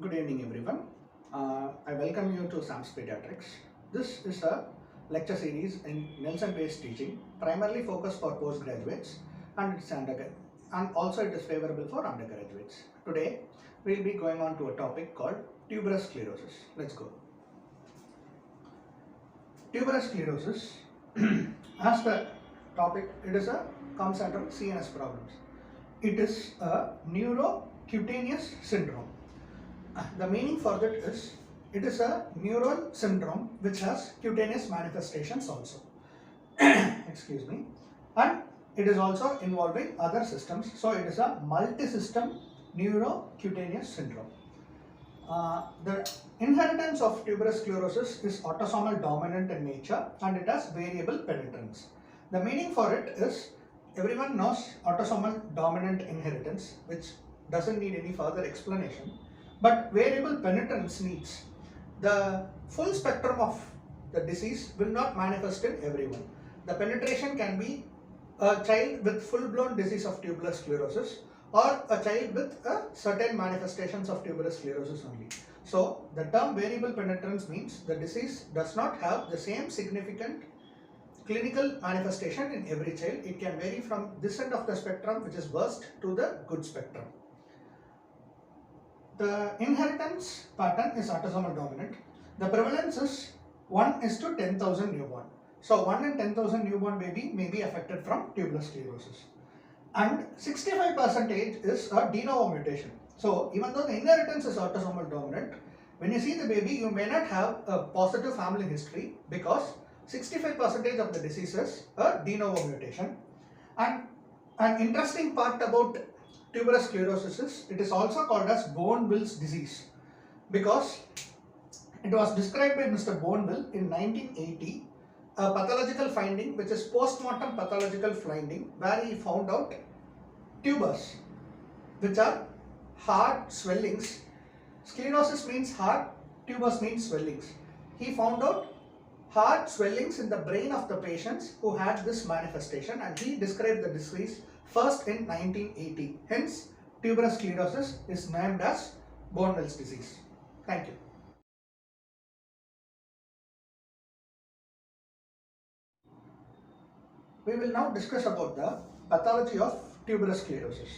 Good evening everyone. I welcome you to SAMS Pediatrics. This is a lecture series in Nelson based teaching, primarily focused for postgraduates and and also it is favorable for undergraduates. Today we will be going on to a topic called tuberous sclerosis. Let's go. Tuberous sclerosis as the topic, comes under CNS problems. It is a neurocutaneous syndrome. The meaning for that is it is a neural syndrome which has cutaneous manifestations also. Excuse me. And it is also involving other systems. So it is a multi-system neurocutaneous syndrome. The inheritance of tuberous sclerosis is autosomal dominant in nature and it has variable penetrance. The meaning for it is everyone knows autosomal dominant inheritance, which doesn't need any further explanation. But variable penetrance needs. The full spectrum of the disease will not manifest in everyone. The penetration can be a child with full-blown disease of tuberous sclerosis or a child with certain manifestations of tuberous sclerosis only. So the term variable penetrance means the disease does not have the same significant clinical manifestation in every child. It can vary from this end of the spectrum, which is worst, to the good spectrum. The inheritance pattern is autosomal dominant. The prevalence is 1 is to 10,000 newborn. So 1 in 10,000 newborn baby may be affected from tuberous sclerosis. And 65% is a de novo mutation. So even though the inheritance is autosomal dominant, when you see the baby, you may not have a positive family history because 65% of the disease is a de novo mutation. And an interesting part about tuberous sclerosis is it is also called as Bournville's disease because it was described by Mr. Bournville in 1980, a pathological finding which is post-mortem pathological finding where he found out tubers which are hard swellings. Sclerosis means hard, tubers means swellings. He found out hard swellings in the brain of the patients who had this manifestation and he described the disease first in 1980. Hence, tuberous sclerosis is named as Bournville's disease. Thank you. We will now discuss about the pathology of tuberous sclerosis.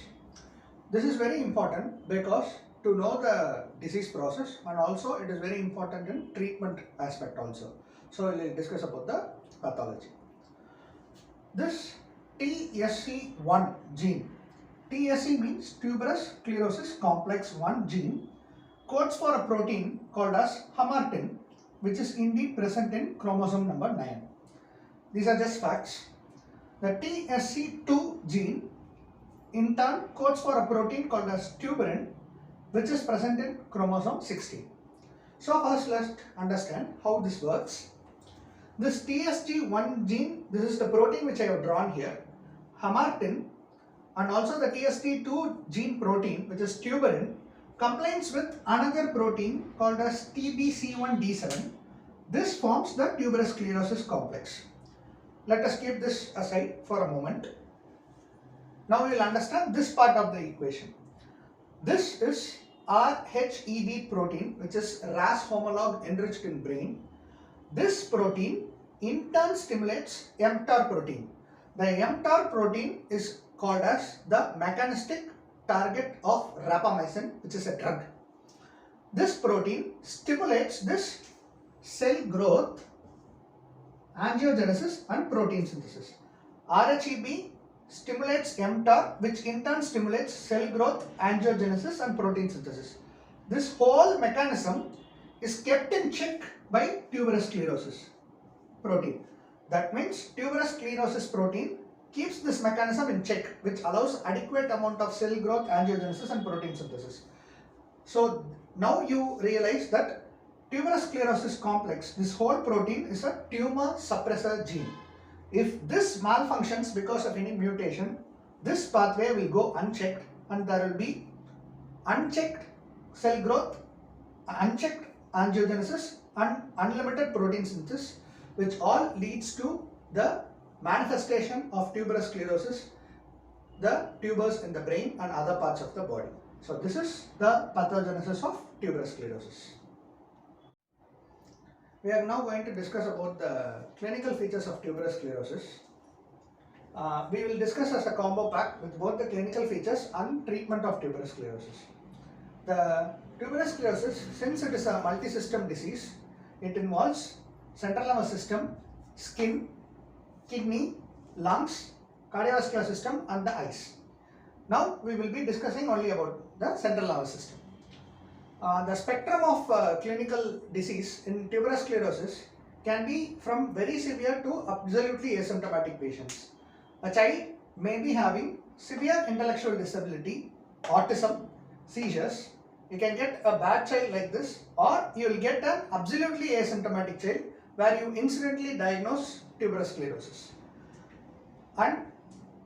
This is very important because to know the disease process and also it is very important in treatment aspect also. So we will discuss about the pathology. This TSC1 gene. TSC means tuberous sclerosis complex 1 gene codes for a protein called as hamartin, which is indeed present in chromosome number 9. These are just facts. The TSC2 gene in turn codes for a protein called as tuberin, which is present in chromosome 16. So first let's understand how this works. This TSG1 gene, this is the protein which I have drawn here, hamartin, and also the TST2 gene protein, which is tuberin, combines with another protein called as TBC1D7. This forms the tuberous sclerosis complex. Let us keep this aside for a moment. Now we will understand this part of the equation. This is RHEB protein, which is RAS homolog enriched in brain. This protein in turn stimulates mTOR protein. The mTOR protein is called as the mechanistic target of rapamycin, which is a drug. This protein stimulates this cell growth, angiogenesis and protein synthesis. RHEB stimulates mTOR, which in turn stimulates cell growth, angiogenesis and protein synthesis. This whole mechanism is kept in check by tuberous sclerosis protein. That means tuberous sclerosis protein keeps this mechanism in check, which allows adequate amount of cell growth, angiogenesis and protein synthesis. So now you realize that tuberous sclerosis complex, this whole protein is a tumor suppressor gene. If this malfunctions because of any mutation, this pathway will go unchecked and there will be unchecked cell growth, unchecked angiogenesis and unlimited protein synthesis, which all leads to the manifestation of tuberous sclerosis, the tumors in the brain and other parts of the body. So this is the pathogenesis of tuberous sclerosis. We are now going to discuss about the clinical features of tuberous sclerosis. We will discuss as a combo pack with both the clinical features and treatment of tuberous sclerosis. The tuberous sclerosis, since it is a multi-system disease, it involves central nervous system, skin, kidney, lungs, cardiovascular system and the eyes. Now we will be discussing only about the central nervous system. The spectrum of clinical disease in tuberous sclerosis can be from very severe to absolutely asymptomatic patients. A child may be having severe intellectual disability, autism, seizures. You can get a bad child like this, or you will get an absolutely asymptomatic child where you incidentally diagnose tuberous sclerosis. And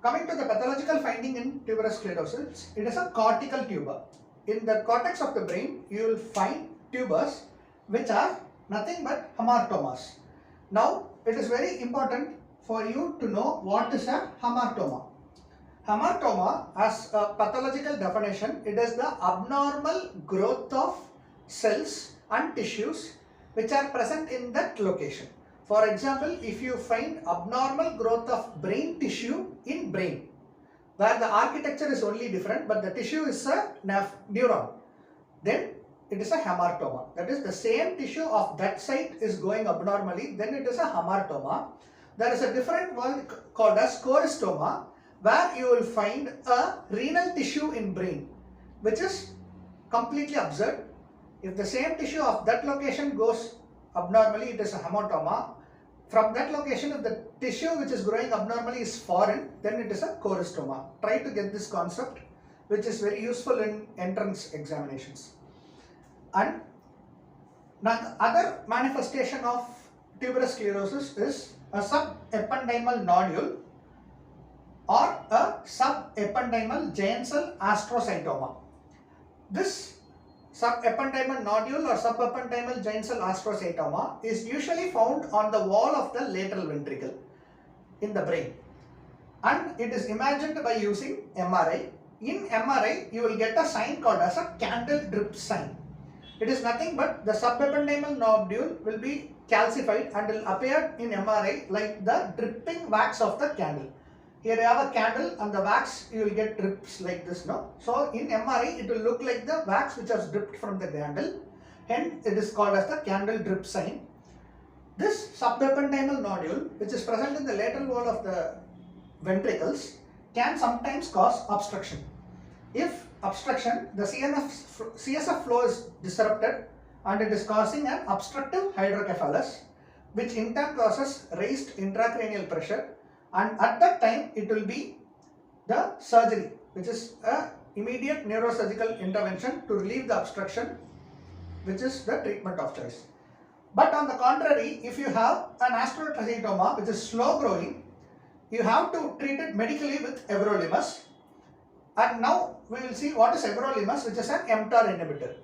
coming to the pathological finding in tuberous sclerosis, it is a cortical tumor. In the cortex of the brain, you will find tumors which are nothing but hamartomas. Now, it is very important for you to know what is a hamartoma. Hamartoma, as a pathological definition, it is the abnormal growth of cells and tissues which are present in that location. For example, if you find abnormal growth of brain tissue in brain, where the architecture is only different but the tissue is a neuron, then it is a hamartoma. That is, the same tissue of that site is going abnormally, then it is a hamartoma. There is a different one called as choristoma, where you will find a renal tissue in brain, which is completely absurd. If the same tissue of that location goes abnormally, it is a hamartoma. From that location, if the tissue which is growing abnormally is foreign, then it is a choristoma. Try to get this concept, which is very useful in entrance examinations. And now, other manifestation of tuberous sclerosis is a subependymal nodule or a subependymal giant cell astrocytoma. This subependymal nodule or subependymal giant cell astrocytoma is usually found on the wall of the lateral ventricle in the brain, and it is imagined by using MRI. In MRI, you will get a sign called as a candle drip sign. It is nothing but the subependymal nodule will be calcified and will appear in MRI like the dripping wax of the candle. Here you have a candle and the wax, you will get drips like this, no? So in MRI, it will look like the wax which has dripped from the candle. Hence, it is called as the candle drip sign. This subependymal nodule, which is present in the lateral wall of the ventricles, can sometimes cause obstruction. If obstruction, the CSF flow is disrupted and it is causing an obstructive hydrocephalus, which in turn causes raised intracranial pressure, and at that time it will be the surgery, which is a immediate neurosurgical intervention to relieve the obstruction, which is the treatment of choice. But on the contrary, if you have an astrocytoma which is slow growing, you have to treat it medically with everolimus. And now we will see what is everolimus, which is an mTOR inhibitor.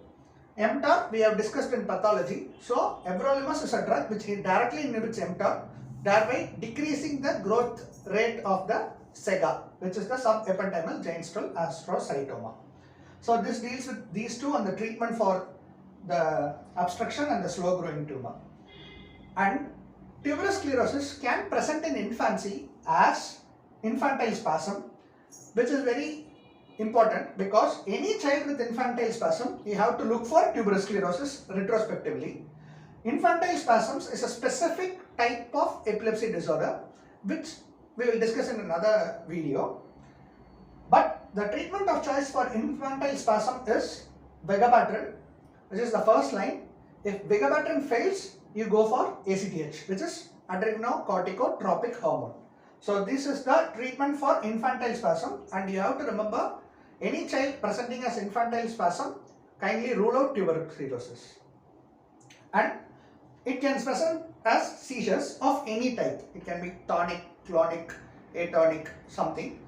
mTOR we have discussed in pathology. So everolimus is a drug which directly inhibits mTOR, thereby decreasing the growth rate of the SEGA, which is the subependymal giant cell astrocytoma. So this deals with these two and the treatment for the obstruction and the slow growing tumor. And tuberous sclerosis can present in infancy as infantile spasm, which is very important because any child with infantile spasm, you have to look for tuberous sclerosis retrospectively. Infantile spasms is a specific type of epilepsy disorder, which we will discuss in another video. But the treatment of choice for infantile spasm is vigabatrin, which is the first line. If vigabatrin fails, you go for ACTH, which is adrenocorticotropic hormone. So this is the treatment for infantile spasm, and you have to remember, any child presenting as infantile spasm, kindly rule out tuberous sclerosis. And it can present as seizures of any type. It can be tonic, clonic, atonic, something.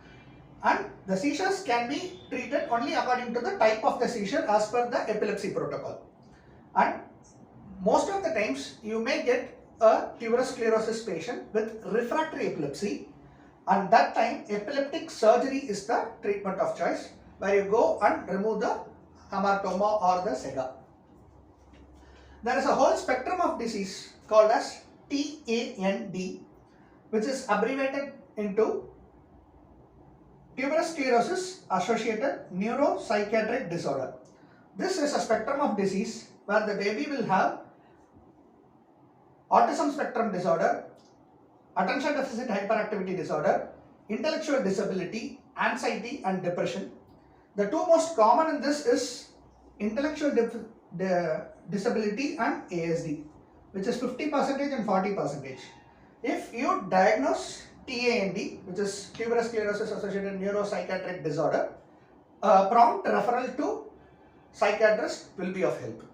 And the seizures can be treated only according to the type of the seizure as per the epilepsy protocol. And most of the times you may get a tuberous sclerosis patient with refractory epilepsy, and that time epileptic surgery is the treatment of choice, where you go and remove the hamartoma or the sega. There is a whole spectrum of disease called as TAND, which is abbreviated into Tuberous Sclerosis Associated Neuropsychiatric Disorder. This is a spectrum of disease where the baby will have autism spectrum disorder, attention deficit hyperactivity disorder, intellectual disability, anxiety and depression. The two most common in this is intellectual disability and ASD, which is 50% and 40%. If you diagnose TAND, which is Tuberous Sclerosis Associated Neuropsychiatric Disorder, a prompt referral to psychiatrist will be of help.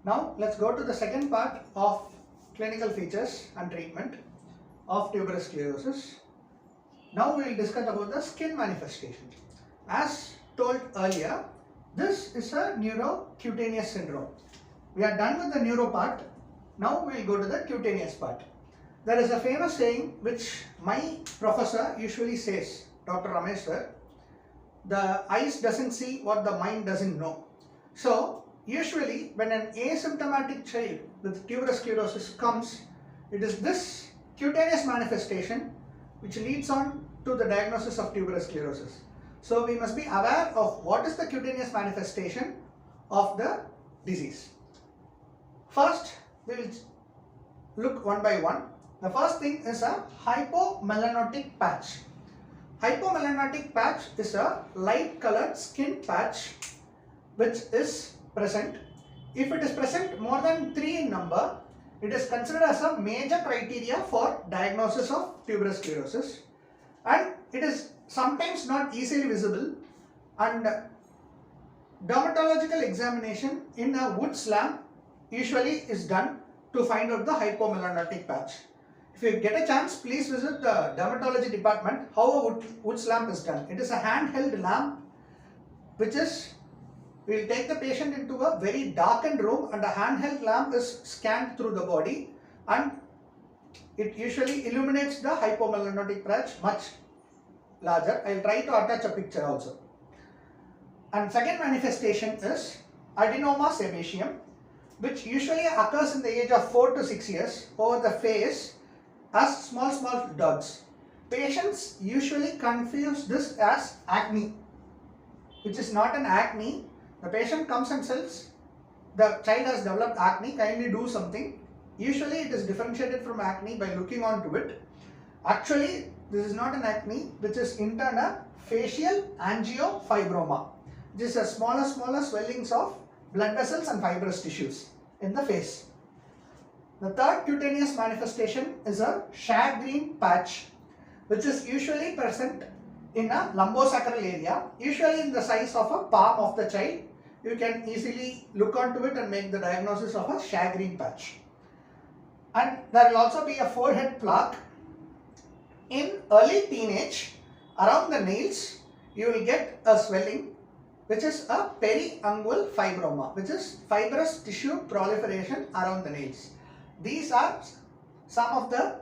Now let's go to the second part of clinical features and treatment of tuberous sclerosis. Now we will discuss about the skin manifestation. As told earlier, this is a neurocutaneous syndrome. We are done with the neuro part. Now we will go to the cutaneous part. There is a famous saying which my professor usually says, Dr. Ramesh sir, the eyes doesn't see what the mind doesn't know. So usually when an asymptomatic child with tuberous sclerosis comes, it is this cutaneous manifestation which leads on to the diagnosis of tuberous sclerosis. So we must be aware of what is the cutaneous manifestation of the disease. First, we will look one by one. The first thing is a hypomelanotic patch. Hypomelanotic patch is a light colored skin patch which is present. If it is present more than 3 in number, it is considered as a major criteria for diagnosis of tuberous sclerosis, and it is sometimes not easily visible, and dermatological examination in a Wood's lamp usually is done to find out the hypomelanotic patch. If you get a chance, please visit the dermatology department how a Wood's lamp is done. It is a handheld lamp which is, we will take the patient into a very darkened room and a handheld lamp is scanned through the body and it usually illuminates the hypomelanotic patch much larger. I will try to attach a picture also. And second manifestation is adenoma sebaceum, which usually occurs in the age of 4 to 6 years over the face as small dots. Patients usually confuse this as acne, which is not an acne. The patient comes and says, the child has developed acne, kindly do something. Usually it is differentiated from acne by looking onto it. Actually, this is not an acne, which is internal facial angiofibroma. This is a smaller swellings of blood vessels and fibrous tissues in the face. The third cutaneous manifestation is a shag green patch, which is usually present in a lumbosacral area, usually in the size of a palm of the child. You can easily look onto it and make the diagnosis of a shag green patch. And there will also be a forehead plaque. In early teenage, around the nails, you will get a swelling, which is a periungual fibroma, which is fibrous tissue proliferation around the nails. These are some of the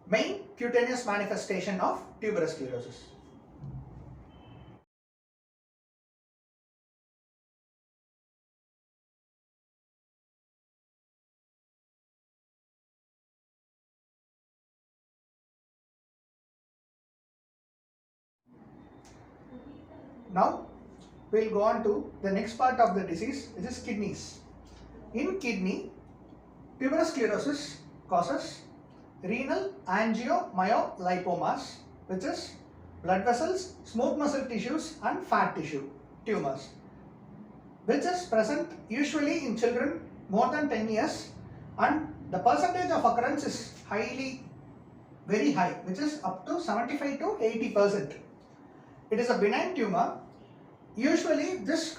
main cutaneous manifestation of tuberous sclerosis. Now we will go on to the next part of the disease, which is kidneys. In kidney, tuberous sclerosis causes renal angiomyolipomas, which is blood vessels, smooth muscle tissues and fat tissue tumors, which is present usually in children more than 10 years, and the percentage of occurrence is very high, which is up to 75 to 80%. It is a benign tumor. Usually this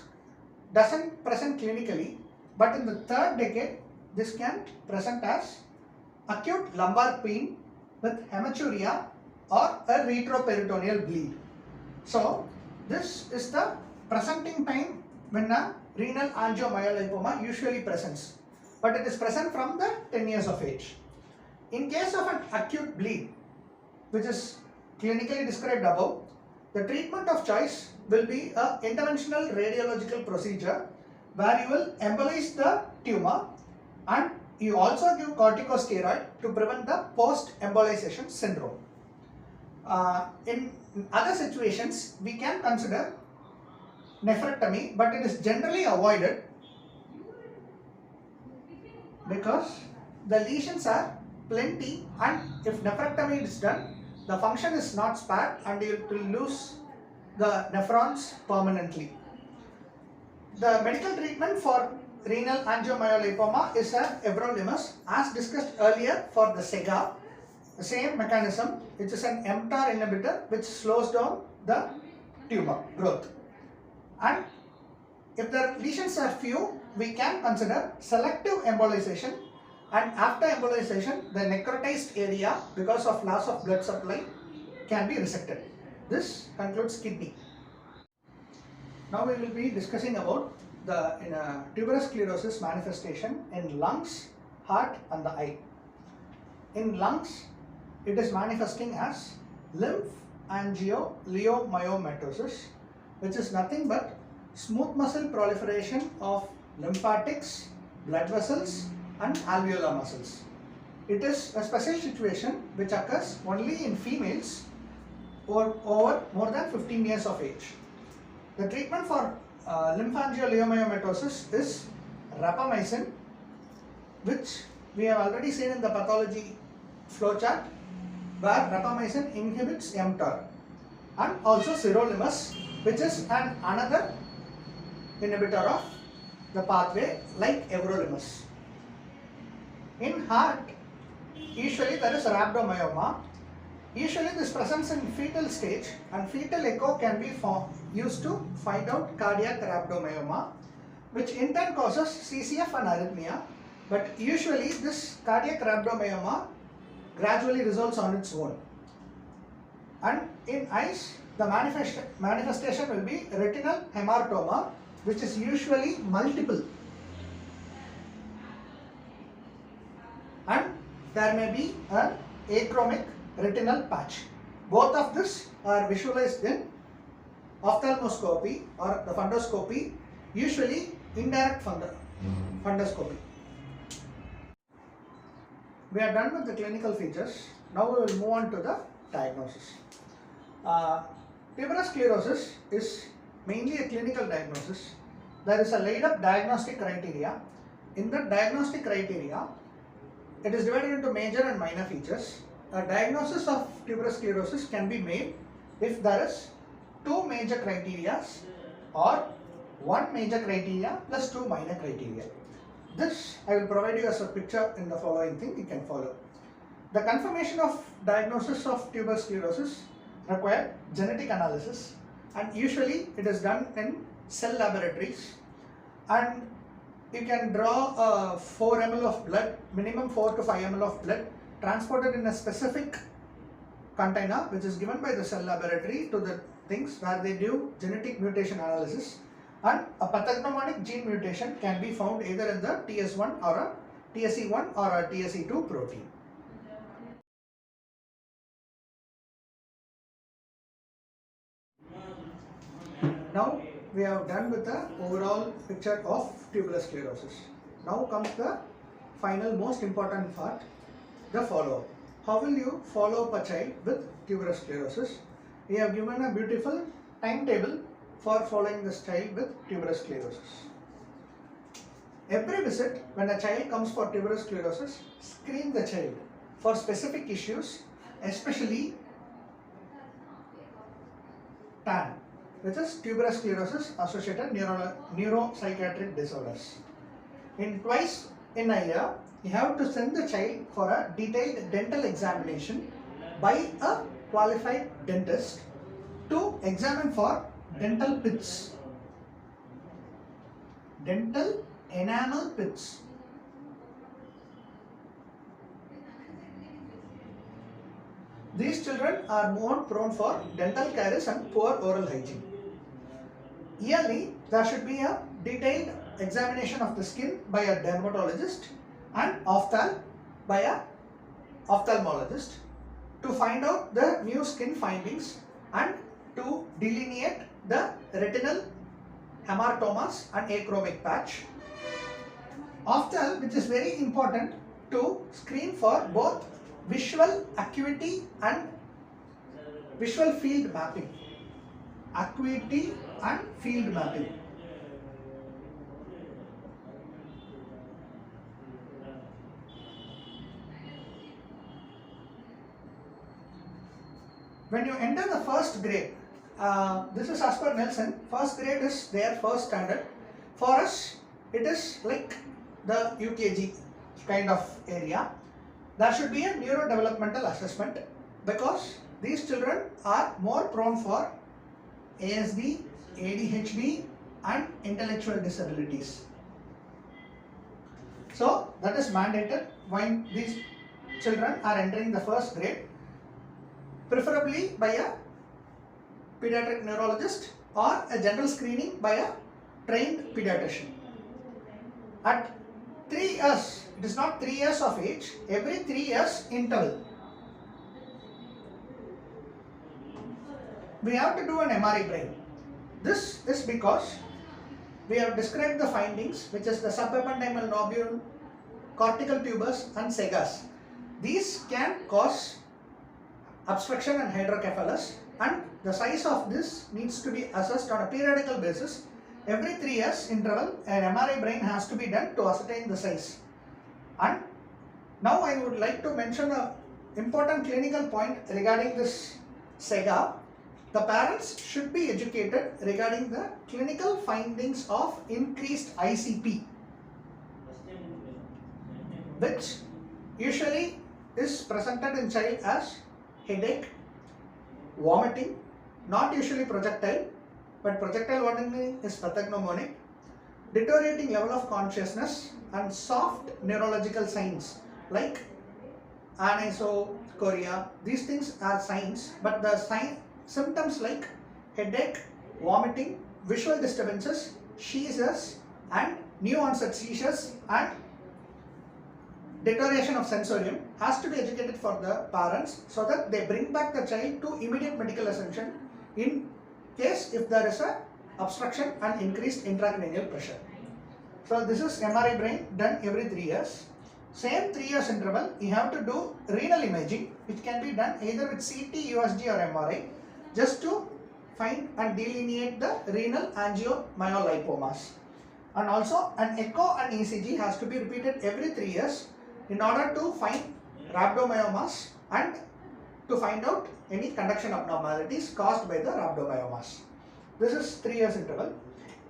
doesn't present clinically, but in the third decade this can present as acute lumbar pain with hematuria or a retroperitoneal bleed. So this is the presenting time when a renal angiomyolipoma usually presents, but it is present from the 10 years of age. In case of an acute bleed, which is clinically described above, the treatment of choice will be a interventional radiological procedure where you will embolize the tumor and you also give corticosteroid to prevent the post-embolization syndrome. In other situations, we can consider nephrectomy, but it is generally avoided because the lesions are plenty, and if nephrectomy is done, the function is not spared and you will lose the nephrons permanently. The medical treatment for renal angiomyolipoma is everolimus, as discussed earlier for the SEGA. The same mechanism, which is an mTOR inhibitor which slows down the tumor growth. And if the lesions are few, we can consider selective embolization, and after embolization the necrotized area because of loss of blood supply can be resected. This concludes kidney. Now we will be discussing about the tuberous sclerosis manifestation in lungs, heart and the eye. In lungs, it is manifesting as lymphangioliomyomatosis, which is nothing but smooth muscle proliferation of lymphatics, blood vessels and alveolar muscles. It is a special situation which occurs only in females over more than 15 years of age. The treatment for lymphangioliomyomatosis is rapamycin, which we have already seen in the pathology flowchart, where rapamycin inhibits mTOR, and also sirolimus, which is another inhibitor of the pathway like everolimus. In heart, usually there is rhabdomyoma. Usually this presents in fetal stage, and fetal echo can be used to find out cardiac rhabdomyoma, which in turn causes CCF and arrhythmia. But usually this cardiac rhabdomyoma gradually resolves on its own. And in eyes, the manifestation will be retinal hematoma, which is usually multiple, and there may be an achromic retinal patch. Both of this are visualized in ophthalmoscopy or the fundoscopy, usually indirect fundoscopy. We are done with the clinical features. Now we will move on to the diagnosis. Tuberous sclerosis is mainly a clinical diagnosis. There is a laid up diagnostic criteria. In the diagnostic criteria, it is divided into major and minor features. A diagnosis of tuberous sclerosis can be made if there is two major criteria or one major criteria plus two minor criteria. This I will provide you as a picture in the following thing you can follow. The confirmation of diagnosis of tuberous sclerosis require genetic analysis, and usually it is done in cell laboratories, and you can draw 4 ml of blood, minimum 4 to 5 ml of blood, transported in a specific container which is given by the cell laboratory to the things where they do genetic mutation analysis, and a pathognomonic gene mutation can be found either in the TS1 or a TSE1 or a TSE2 protein. Now we have done with the overall picture of tuberous sclerosis. Now comes the final most important part, the follow-up. How will you follow up a child with tuberous sclerosis? We have given a beautiful timetable for following this child with tuberous sclerosis. Every visit, when a child comes for tuberous sclerosis, screen the child for specific issues, especially TAN, which is tuberous sclerosis associated neuropsychiatric disorders. Twice in a year, you have to send the child for a detailed dental examination by a qualified dentist to examine for dental pits, dental enamel pits. These children are more prone for dental caries and poor oral hygiene. yearly there should be a detailed examination of the skin by a dermatologist and by a ophthalmologist to find out the new skin findings and to delineate the retinal hamartomas and achromic patch. Which is very important to screen for both visual acuity and visual field mapping. Acuity and field mapping. When you enter the first grade, this is as per Nelson, first grade is their first standard. For us, it is like the UKG kind of area. There should be a neurodevelopmental assessment because these children are more prone for ASD, ADHD and intellectual disabilities. So that is mandated when these children are entering the first grade, preferably by a pediatric neurologist or a general screening by a trained pediatrician. At 3 years, it is not 3 years of age, every 3 years interval, we have to do an MRI brain. This is because we have described the findings, which is the subependymal lobule, cortical tubers and segas. These can cause obstruction and hydrocephalus, and the size of this needs to be assessed on a periodical basis. Every 3 years interval, an MRI brain has to be done to ascertain the size. And now I would like to mention an important clinical point regarding this SEGA. The parents should be educated regarding the clinical findings of increased ICP, which usually is presented in child as headache, vomiting, not usually projectile, but projectile vomiting is pathognomonic, deteriorating level of consciousness and soft neurological signs like anisocoria. These things are signs, but the symptoms like headache, vomiting, visual disturbances, seizures and new onset seizures and deterioration of sensorium has to be educated for the parents so that they bring back the child to immediate medical attention in case if there is a obstruction and increased intracranial pressure. So this is MRI brain done every 3 years. Same 3 years interval, you have to do renal imaging, which can be done either with CT, USG or MRI, just to find and delineate the renal angiomyolipomas. And also an echo and ECG has to be repeated every 3 years in order to find rhabdomyomas and to find out any conduction abnormalities caused by the rhabdomyomas. This is 3 years interval.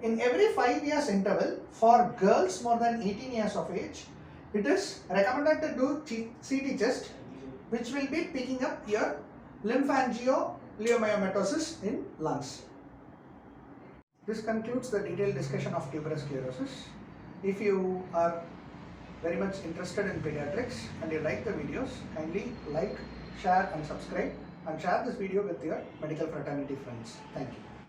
In every 5 years interval, for girls more than 18 years of age, it is recommended to do CT chest, which will be picking up your lymphangioliomyomatosis in lungs. This concludes the detailed discussion of tuberous sclerosis. If you are very much interested in pediatrics and you like the videos, kindly like, share and subscribe, and share this video with your medical fraternity friends. Thank you.